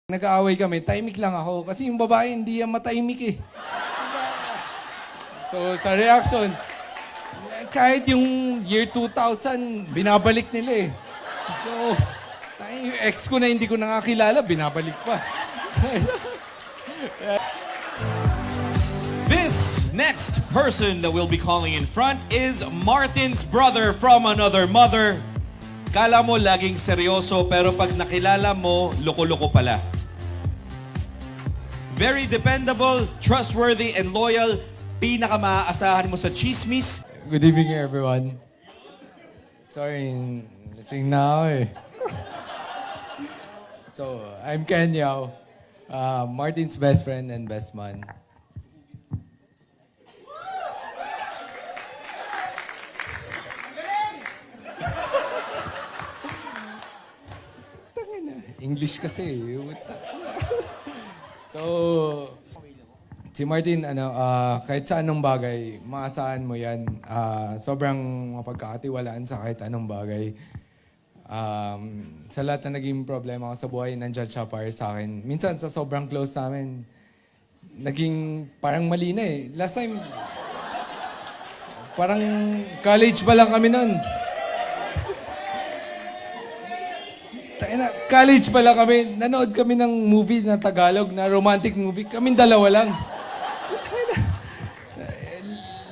Nag-aaway kami, tahimik lang ako. Kasi yung babae, hindi yan matahimik eh. So, sa reaction, kahit yung year 2000, binabalik nila eh. So, yung ex ko na hindi ko nakakilala, binabalik pa. This next person that we'll be calling in front is Martin's brother from another mother. Kala mo laging seryoso pero pag nakilala mo, loko-loko pala. Very dependable, trustworthy, and loyal. Pinaka-maaasahan mo sa chismis. Good evening, everyone. Sorry, lasing na ako eh. So, I'm Ken Yao, Martin's best friend and best man. English kasi. So, si Martin, kahit sa anong bagay, maasahan mo yan. Sobrang mapagkakatiwalaan sa kahit anong bagay. Sa lahat na naging problema ko sa buhay, nandyan siya para sa akin. Minsan, sa sobrang close namin, naging parang mali na eh. Last time, parang college pa lang kami nun. College pa lang kami, nanood kami ng movie na Tagalog, na romantic movie. Kaming dalawa lang.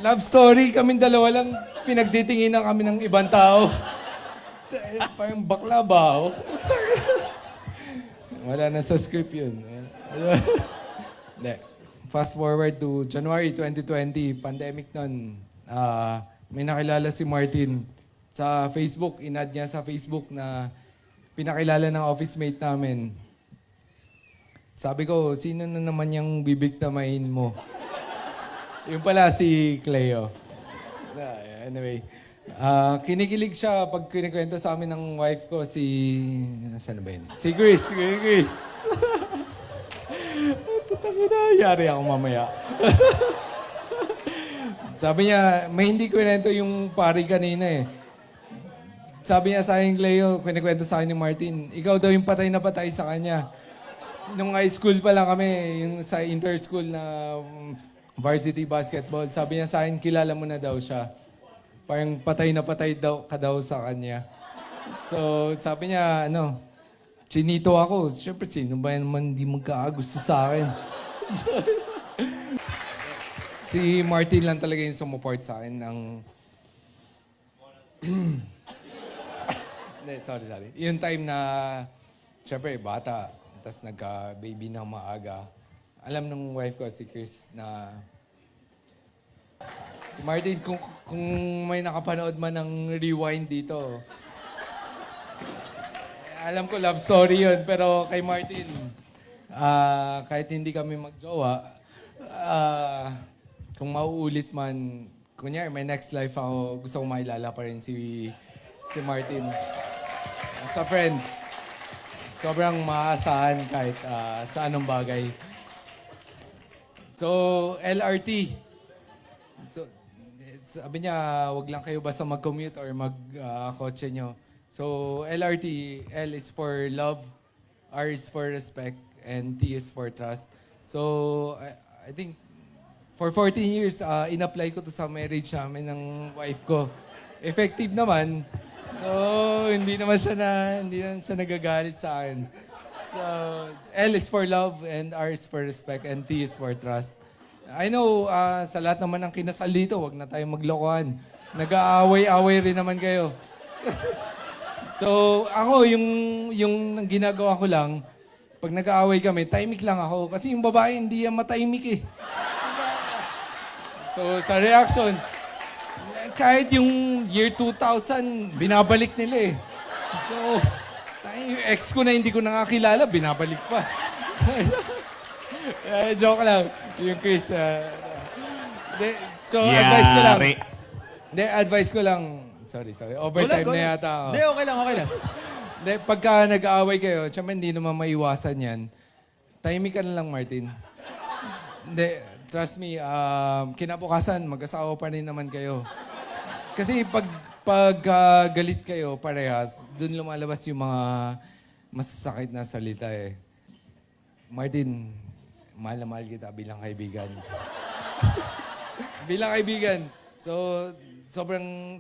Love story, kaming dalawa lang. Pinagtitinginan kami ng ibang tao. Parang bakla ba ako? Wala na sa script yun. Fast forward to January 2020, pandemic nun. May nakilala si Martin sa Facebook. Inad niya sa Facebook na pinakilala ng office mate namin. Sabi ko, sino na naman yung bibiktamahin mo? Yung pala si Cleo. Anyway, kinikilig siya pag kinikwento sa amin ng wife ko, saan ba yun? Si Chris. Tutangina, yari ako mamaya. Sabi niya, may hindi kwento yung pari kanina eh. Sabi niya sa akin, Cleo, kinikwento sa akin ni Martin, ikaw daw yung patay na patay sa kanya. Nung high school pa lang kami, yung sa inter-school na varsity basketball, sabi niya sa akin, kilala mo na daw siya. Parang patay na patay daw, ka daw sa kanya. So, sabi niya, chinito ako. Siyempre, sino ba naman hindi magkakagusto sa akin? Si Martin lang talaga yung sumuport sa akin ng... Sorry. Yung time na, syempre, bata, tapos nagka-baby ng maaga. Alam ng wife ko, si Chris, na si Martin, kung may nakapanood man ng rewind dito, alam ko love story yun, pero kay Martin, kahit hindi kami magjowa, kung mauulit man, kunyari, may next life ako, gusto kong mailala pa rin si Martin. Sa friend, sobrang maaasahan kahit sa anong bagay. So, LRT. So, sabi niya, wag lang kayo basta mag-commute or mag-kotse nyo. So, LRT, L is for love, R is for respect, and T is for trust. So, I think, for 14 years, in-apply ko to sa marriage namin ng wife ko. Effective naman. So, hindi naman siya nagagalit sa akin. So, L is for love, and R is for respect, and T is for trust. I know, sa lahat naman ng kinasal dito, wag na tayong maglokohan. Nag-aaway-away rin naman kayo. So, ako, yung ginagawa ko lang, pag nag-aaway kami, tahimik lang ako. Kasi yung babae, hindi yan matahimik eh. So, sa reaction, kahit yung year 2000, binabalik nila eh. So, yung ex ko na hindi ko nakakilala, binabalik pa. Joke lang. Yung Chris. So, advice ko lang. Advice ko lang. Sorry. Overtime na yata ako. Hindi, okay lang. Pagka nag-aaway kayo, siyempre hindi naman maiwasan yan. Tahimik ka na lang, Martin. Trust me, kinabukasan, mag-asawa pa rin naman kayo. Kasi pag galit kayo parehas, dun lumalabas yung mga masasakit na salita eh. Martin, mahal na mahal kita bilang kaibigan. Bilang kaibigan. So, sobrang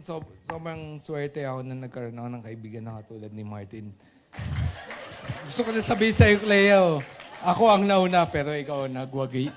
swerte ako na nagkaroon ako ng kaibigan na katulad ni Martin. Gusto ko na sabihin sa'yo, Cleo, ako ang nauna pero ikaw ang nagwagi.